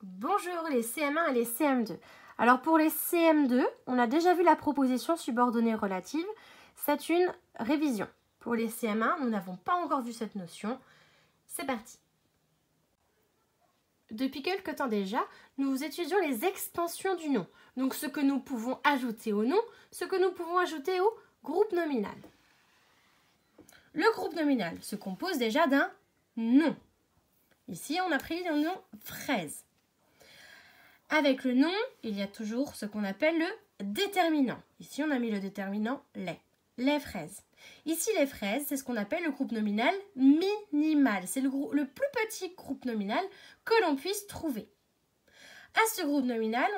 Bonjour les CM1 et les CM2. Alors pour les CM2, on a déjà vu la proposition subordonnée relative. C'est une révision. Pour les CM1, nous n'avons pas encore vu cette notion. C'est parti. Depuis quelque temps déjà, nous étudions les extensions du nom. Donc ce que nous pouvons ajouter au nom, ce que nous pouvons ajouter au groupe nominal. Le groupe nominal se compose déjà d'un nom. Ici, on a pris le nom fraise. Avec le nom, il y a toujours ce qu'on appelle le déterminant. Ici, on a mis le déterminant les fraises. Ici, les fraises, c'est ce qu'on appelle le groupe nominal minimal. C'est le plus petit groupe nominal que l'on puisse trouver. À ce groupe nominal,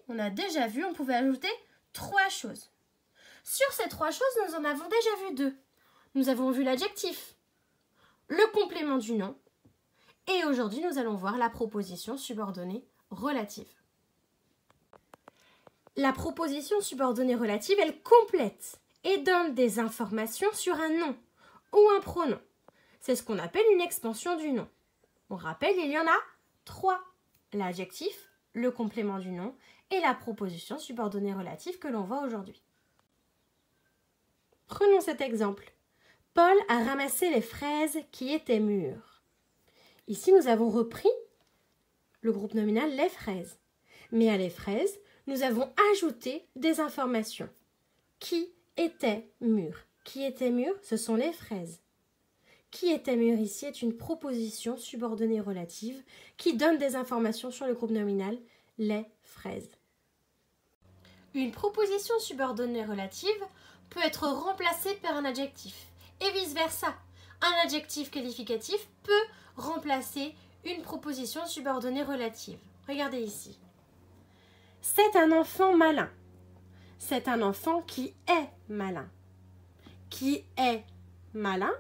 on a déjà vu, on pouvait ajouter 3 choses. Sur ces 3 choses, nous en avons déjà vu 2. Nous avons vu l'adjectif, le complément du nom, et aujourd'hui, nous allons voir la proposition subordonnée relative. La proposition subordonnée relative, elle complète et donne des informations sur un nom ou un pronom. C'est ce qu'on appelle une expansion du nom. On rappelle, il y en a 3. L'adjectif, le complément du nom et la proposition subordonnée relative que l'on voit aujourd'hui. Prenons cet exemple. Paul a ramassé les fraises qui étaient mûres. Ici, nous avons repris le groupe nominal les fraises. Mais à les fraises, nous avons ajouté des informations. Qui était mûr? Qui était mûr? Ce sont les fraises. Qui était mûr ici est une proposition subordonnée relative qui donne des informations sur le groupe nominal les fraises. Une proposition subordonnée relative peut être remplacée par un adjectif et vice-versa. Un adjectif qualificatif peut remplacer une proposition subordonnée relative. Regardez ici. C'est un enfant malin. C'est un enfant qui est malin. Qui est malin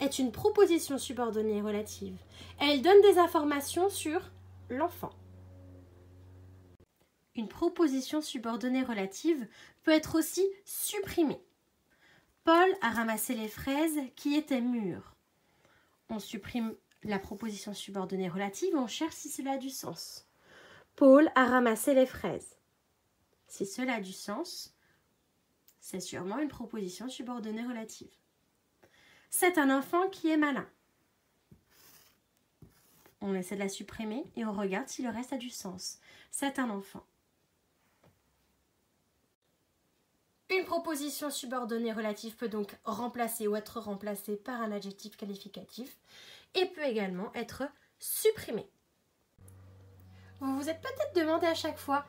est une proposition subordonnée relative. Elle donne des informations sur l'enfant. Une proposition subordonnée relative peut être aussi supprimée. Paul a ramassé les fraises qui étaient mûres. On supprime la proposition subordonnée relative, on cherche si cela a du sens. Paul a ramassé les fraises. Si cela a du sens, c'est sûrement une proposition subordonnée relative. C'est un enfant qui est malin. On essaie de la supprimer et on regarde si le reste a du sens. C'est un enfant. Une proposition subordonnée relative peut donc remplacer ou être remplacée par un adjectif qualificatif et peut également être supprimée. Vous vous êtes peut-être demandé à chaque fois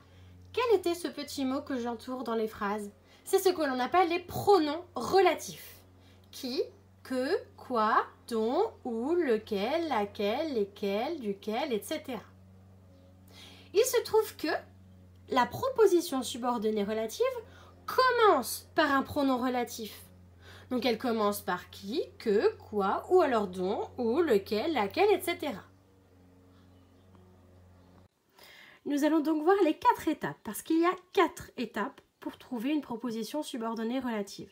quel était ce petit mot que j'entoure dans les phrases. C'est ce que l'on appelle les pronoms relatifs. Qui, que, quoi, dont, où, lequel, laquelle, lesquels, duquel, etc. Il se trouve que la proposition subordonnée relative commence par un pronom relatif. Donc elle commence par qui, que, quoi, ou alors dont, où, lequel, laquelle, etc. Nous allons donc voir les 4 étapes, parce qu'il y a 4 étapes pour trouver une proposition subordonnée relative.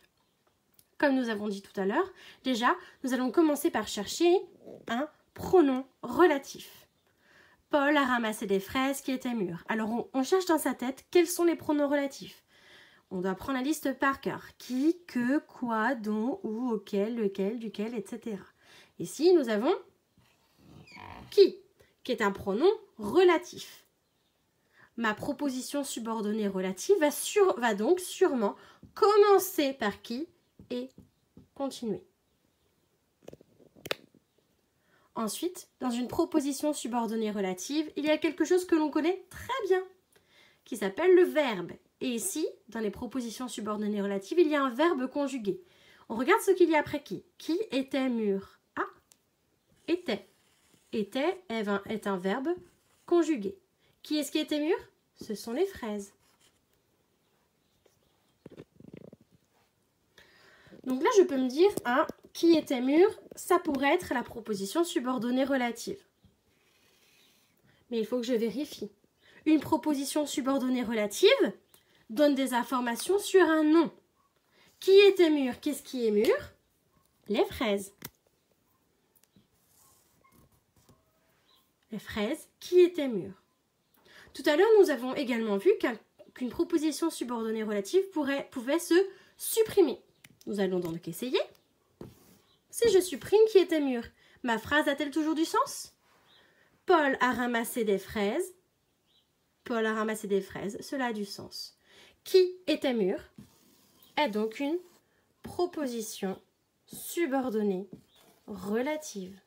Comme nous avons dit tout à l'heure, déjà, nous allons commencer par chercher un pronom relatif. Paul a ramassé des fraises qui étaient mûres. Alors on cherche dans sa tête quels sont les pronoms relatifs. On doit prendre la liste par cœur. Qui, que, quoi, dont, où, auquel, lequel, duquel, etc. Ici, nous avons qui est un pronom relatif. Ma proposition subordonnée relative va donc sûrement commencer par qui et continuer. Ensuite, dans une proposition subordonnée relative, il y a quelque chose que l'on connaît très bien, qui s'appelle le verbe. Et ici, dans les propositions subordonnées relatives, il y a un verbe conjugué. On regarde ce qu'il y a après qui. Qui était mûr? Ah, était. Était est un verbe conjugué. Qui est-ce qui était mûr? Ce sont les fraises. Donc là, je peux me dire, qui était mûr, ça pourrait être la proposition subordonnée relative. Mais il faut que je vérifie. Une proposition subordonnée relative donne des informations sur un nom. Qui était mûr? Qu'est-ce qui est mûr? Les fraises. les fraises qui étaient mûres. Tout à l'heure, nous avons également vu qu'une proposition subordonnée relative pouvait se supprimer. Nous allons donc essayer. Si je supprime qui était mûr, ma phrase a-t-elle toujours du sens? Paul a ramassé des fraises. Paul a ramassé des fraises, cela a du sens. Qui était mûr est donc une proposition subordonnée relative.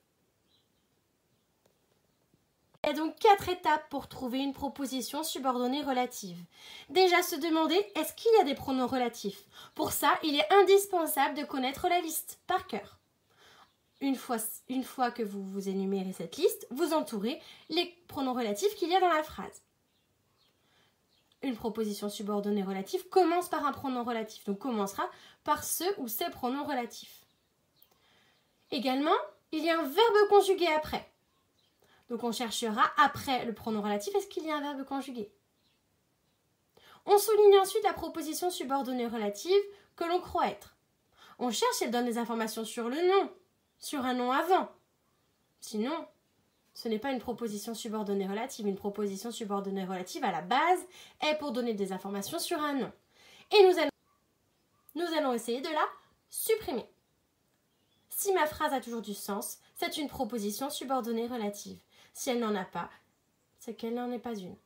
Il y a donc 4 étapes pour trouver une proposition subordonnée relative. Déjà se demander, est-ce qu'il y a des pronoms relatifs? Pour ça, il est indispensable de connaître la liste par cœur. Une fois que vous énumérez cette liste, vous entourez les pronoms relatifs qu'il y a dans la phrase. Une proposition subordonnée relative commence par un pronom relatif, donc commencera par ce ou ces pronoms relatifs. Également, il y a un verbe conjugué après. Donc on cherchera après le pronom relatif, est-ce qu'il y a un verbe conjugué? On souligne ensuite la proposition subordonnée relative que l'on croit être. On cherche si elle donne des informations sur le nom, sur un nom avant. Sinon, ce n'est pas une proposition subordonnée relative. Une proposition subordonnée relative, à la base, est pour donner des informations sur un nom. Et nous allons essayer de la supprimer. Si ma phrase a toujours du sens, c'est une proposition subordonnée relative. Si elle n'en a pas, c'est qu'elle n'en est pas une.